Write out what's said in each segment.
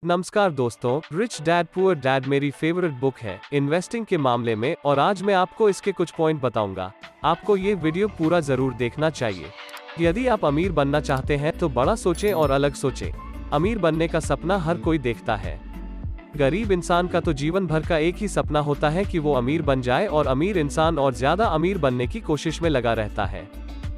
नमस्कार दोस्तों, rich dad poor dad मेरी फेवरेट बुक है इन्वेस्टिंग के मामले में और आज मैं आपको इसके कुछ पॉइंट बताऊंगा। आपको ये वीडियो पूरा जरूर देखना चाहिए। यदि आप अमीर बनना चाहते हैं तो बड़ा सोचें और अलग सोचें। अमीर बनने का सपना हर कोई देखता है। गरीब इंसान का तो जीवन भर का एक ही सपना होता है कि वो अमीर बन जाए और अमीर इंसान और ज्यादा अमीर बनने की कोशिश में लगा रहता है।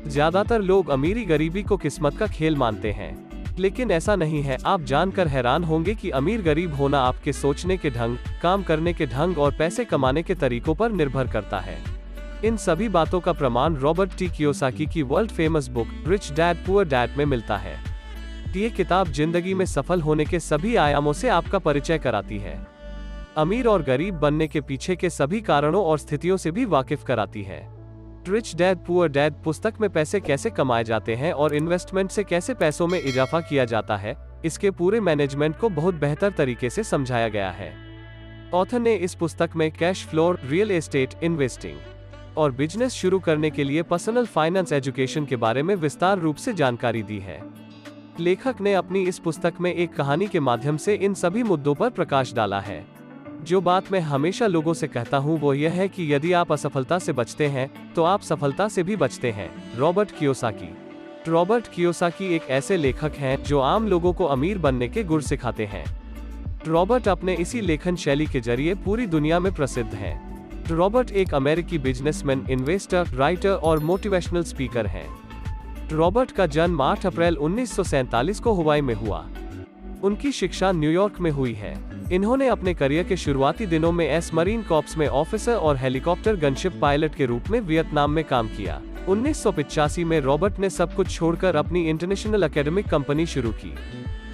ज्यादातर लोग अमीरी गरीबी को किस्मत का खेल मानते हैं, लेकिन ऐसा नहीं है। आप जानकर हैरान होंगे कि अमीर गरीब होना आपके सोचने के ढंग, काम करने के ढंग और पैसे कमाने के तरीकों पर निर्भर करता है। इन सभी बातों का प्रमाण रॉबर्ट टी कियोसाकी की world famous book rich dad poor dad में मिलता है। ये किताब जिंदगी में सफल होने के सभी आयामों से आपका परिचय कराती है। अमीर और गरीब बनने के पीछे के सभी कारणों और स्थितियों से भी वाकिफ कराती है। रिच डैड पुअर डैड पुस्तक में पैसे कैसे कमाए जाते हैं और इन्वेस्टमेंट से कैसे पैसों में इजाफा किया जाता है, इसके पूरे मैनेजमेंट को बहुत बेहतर तरीके से समझाया गया है। ऑथर ने इस पुस्तक में cash flow, real estate, investing और बिजनेस शुरू करने के लिए पर्सनल फाइनेंस एजुकेशन के बारे में विस्तार रूप से जानकारी दी है। लेखक ने अपनी इस पुस्तक में एक कहानी के माध्यम से इन सभी मुद्दों पर प्रकाश डाला है। जो बात मैं हमेशा लोगों से कहता हूँ वो यह है कि यदि आप असफलता से बचते हैं तो आप सफलता से भी बचते हैं। रॉबर्ट कियोसाकी एक ऐसे लेखक हैं जो आम लोगों को अमीर बनने के गुर सिखाते हैं। रॉबर्ट अपने इसी लेखन शैली के जरिए पूरी दुनिया में प्रसिद्ध हैं। रॉबर्ट एक अमेरिकी बिजनेसमैन, इन्वेस्टर, राइटर और मोटिवेशनल स्पीकर हैं। रॉबर्ट का जन्म 8 अप्रैल 1947 को हवाई में हुआ। उनकी शिक्षा न्यूयॉर्क में हुई है। इन्होंने अपने करियर के शुरुआती दिनों में एस मरीन कॉर्प्स में ऑफिसर और हेलीकॉप्टर गनशिप पायलट के रूप में वियतनाम में काम किया। 1985 में रॉबर्ट ने सब कुछ छोड़कर अपनी इंटरनेशनल एकेडमिक कंपनी शुरू की,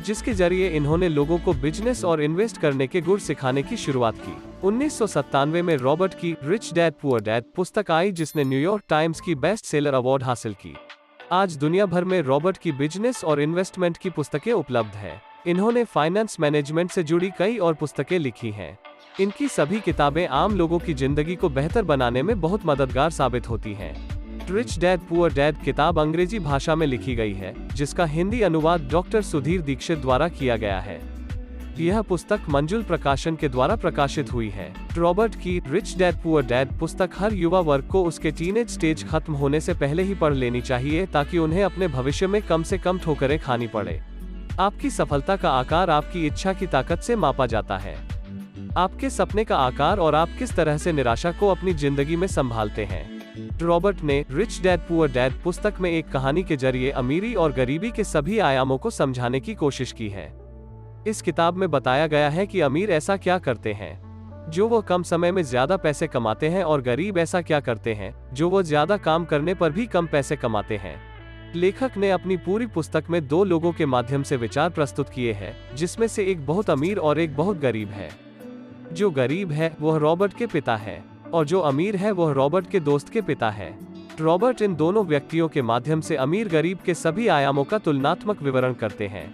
जिसके जरिए इन्होंने लोगों को बिजनेस और इन्वेस्ट करने के गुर सिखाने की शुरुआत की। 1997 में रॉबर्ट की रिच डैड पुअर डैड पुस्तक आई, जिसने न्यूयॉर्क टाइम्स की बेस्ट सेलर अवार्ड हासिल की। आज दुनिया भर में रॉबर्ट की बिजनेस और इन्वेस्टमेंट की पुस्तकें उपलब्ध है। इन्होंने फाइनेंस मैनेजमेंट से जुड़ी कई और पुस्तकें लिखी हैं। इनकी सभी किताबें आम लोगों की जिंदगी को बेहतर बनाने में बहुत मददगार साबित होती हैं। रिच डैड पुअर डैड किताब अंग्रेजी भाषा में लिखी गई है, जिसका हिंदी अनुवाद डॉक्टर सुधीर दीक्षित द्वारा किया गया है। यह पुस्तक मंजुल प्रकाशन के द्वारा प्रकाशित हुई है। रॉबर्ट की रिच डैड पुअर डैड पुस्तक हर युवा वर्ग को उसके टीनेज स्टेज खत्म होने से पहले ही पढ़ लेनी चाहिए, ताकि उन्हें अपने भविष्य में कम से कम ठोकरें खानी पड़े। आपकी सफलता का आकार आपकी इच्छा की ताकत से मापा जाता है। आपके सपने का आकार और आप किस तरह से निराशा को अपनी जिंदगी में संभालते हैं। रॉबर्ट ने रिच डैड पुअर डैड पुस्तक में एक कहानी के जरिए अमीरी और गरीबी के सभी आयामों को समझाने की कोशिश की है। इस किताब में बताया गया है कि अमीर ऐसा क्या करते हैं जो वो कम समय में ज्यादा पैसे कमाते हैं, और गरीब ऐसा क्या करते हैं जो वो ज्यादा काम करने पर भी कम पैसे कमाते हैं। लेखक ने अपनी पूरी पुस्तक में दो लोगों के माध्यम से विचार प्रस्तुत किए हैं, जिसमें से एक बहुत अमीर और एक बहुत गरीब है। जो गरीब है वह रॉबर्ट के पिता है और जो अमीर है वह रॉबर्ट के दोस्त के पिता है। रॉबर्ट इन दोनों व्यक्तियों के माध्यम से अमीर गरीब के सभी आयामों का तुलनात्मक विवरण करते हैं।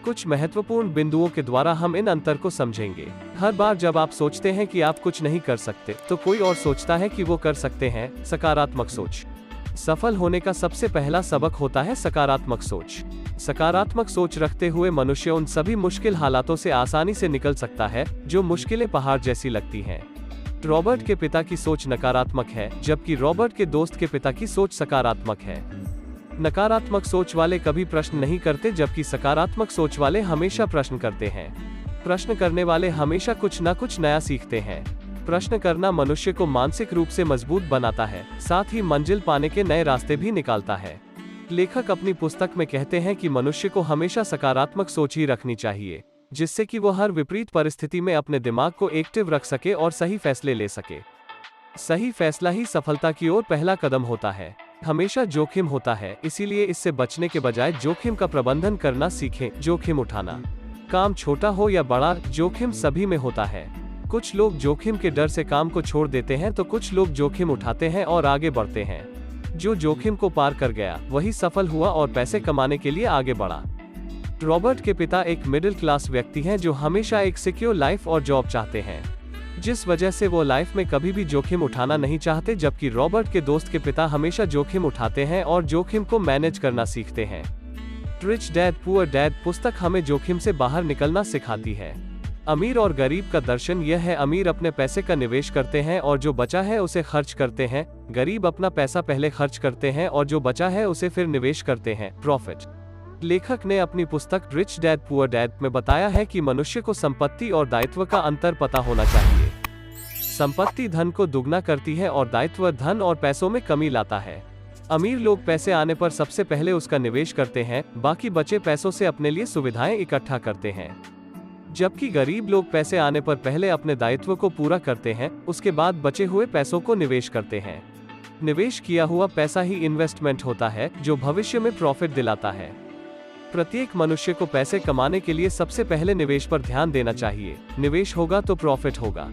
कुछ महत्वपूर्ण बिंदुओं के द्वारा हम इन अंतर को समझेंगे। हर बार जब आप सोचते हैं कि आप कुछ नहीं कर सकते तो कोई और सोचता है कि वो कर सकते हैं। सकारात्मक सोच। सफल होने का सबसे पहला सबक होता है सकारात्मक सोच। सकारात्मक सोच रखते हुए मनुष्य उन सभी मुश्किल हालातों से आसानी से निकल सकता है जो मुश्किलें पहाड़ जैसी लगती हैं। रॉबर्ट के पिता की सोच नकारात्मक है, जबकि रॉबर्ट के दोस्त के पिता की सोच सकारात्मक है। नकारात्मक सोच वाले कभी प्रश्न नहीं करते, जबकि सकारात्मक सोच वाले हमेशा प्रश्न करते हैं। प्रश्न करने वाले हमेशा कुछ न कुछ नया सीखते हैं। प्रश्न करना मनुष्य को मानसिक रूप से मजबूत बनाता है, साथ ही मंजिल पाने के नए रास्ते भी निकालता है। लेखक अपनी पुस्तक में कहते हैं कि मनुष्य को हमेशा सकारात्मक सोच ही रखनी चाहिए, जिससे कि वो हर विपरीत परिस्थिति में अपने दिमाग को एक्टिव रख सके और सही फैसले ले सके। सही फैसला ही सफलता की ओर पहला कदम होता है। हमेशा जोखिम होता है, इसीलिए इससे बचने के बजाय जोखिम का प्रबंधन करना सीखें। जोखिम उठाना, काम छोटा हो या बड़ा, जोखिम सभी में होता है। कुछ लोग जोखिम के डर से काम को छोड़ देते हैं तो कुछ लोग जोखिम उठाते हैं और आगे बढ़ते हैं। जो जोखिम को पार कर गया वही सफल हुआ और पैसे कमाने के लिए आगे बढ़ा। रॉबर्ट के पिता एक मिडिल क्लास व्यक्ति हैं जो हमेशा एक सिक्योर लाइफ और जॉब चाहते हैं, जिस वजह से वो लाइफ में कभी भी जोखिम उठाना नहीं चाहते, जबकि रॉबर्ट के दोस्त के पिता हमेशा जोखिम उठाते हैं और जोखिम को मैनेज करना सीखते हैं। रिच डैड पुअर डैड पुस्तक हमें जोखिम से बाहर निकलना सिखाती है। अमीर और गरीब का दर्शन यह है, अमीर अपने पैसे का निवेश करते हैं और जो बचा है उसे खर्च करते हैं, गरीब अपना पैसा पहले खर्च करते हैं और जो बचा है उसे फिर निवेश करते हैं, प्रॉफिट। लेखक ने अपनी पुस्तक रिच डैड पुअर डैड में बताया है कि मनुष्य को संपत्ति और दायित्व का अंतर पता होना चाहिए। संपत्ति धन को दुगना करती है और दायित्व धन और पैसों में कमी लाता है। अमीर लोग पैसे आने पर सबसे पहले उसका निवेश करते हैं, बाकी बचे पैसों से अपने लिए सुविधाएं इकट्ठा करते हैं। जबकि गरीब लोग पैसे आने पर पहले अपने दायित्व को पूरा करते हैं, उसके बाद बचे हुए पैसों को निवेश करते हैं। निवेश किया हुआ पैसा ही इन्वेस्टमेंट होता है, जो भविष्य में प्रॉफिट दिलाता है। प्रत्येक मनुष्य को पैसे कमाने के लिए सबसे पहले निवेश पर ध्यान देना चाहिए। निवेश होगा तो प्रॉफिट होगा।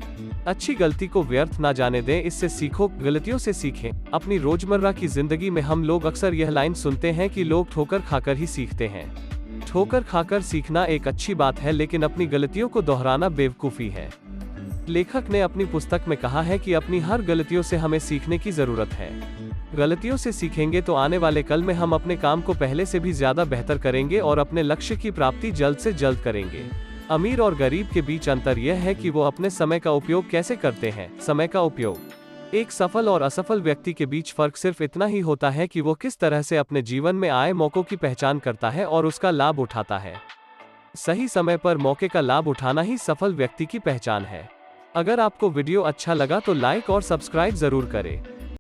अच्छी गलती को व्यर्थ ना जाने दें, इससे सीखो, गलतियों से सीखें। अपनी रोजमर्रा की जिंदगी में हम लोग अक्सर यह लाइन सुनते हैं कि लोग ठोकर खाकर ही सीखते हैं। ठोकर खाकर सीखना एक अच्छी बात है, लेकिन अपनी गलतियों को दोहराना बेवकूफी है। लेखक ने अपनी पुस्तक में कहा है कि अपनी हर गलतियों से हमें सीखने की जरूरत है। गलतियों से सीखेंगे तो आने वाले कल में हम अपने काम को पहले से भी ज्यादा बेहतर करेंगे और अपने लक्ष्य की प्राप्ति जल्द से जल्द करेंगे। अमीर और गरीब के बीच अंतर यह है कि वो अपने समय का उपयोग कैसे करते हैं। समय का उपयोग। एक सफल और असफल व्यक्ति के बीच फर्क सिर्फ इतना ही होता है कि वो किस तरह से अपने जीवन में आए मौकों की पहचान करता है और उसका लाभ उठाता है। सही समय पर मौके का लाभ उठाना ही सफल व्यक्ति की पहचान है। अगर आपको वीडियो अच्छा लगा तो लाइक और सब्सक्राइब जरूर करें।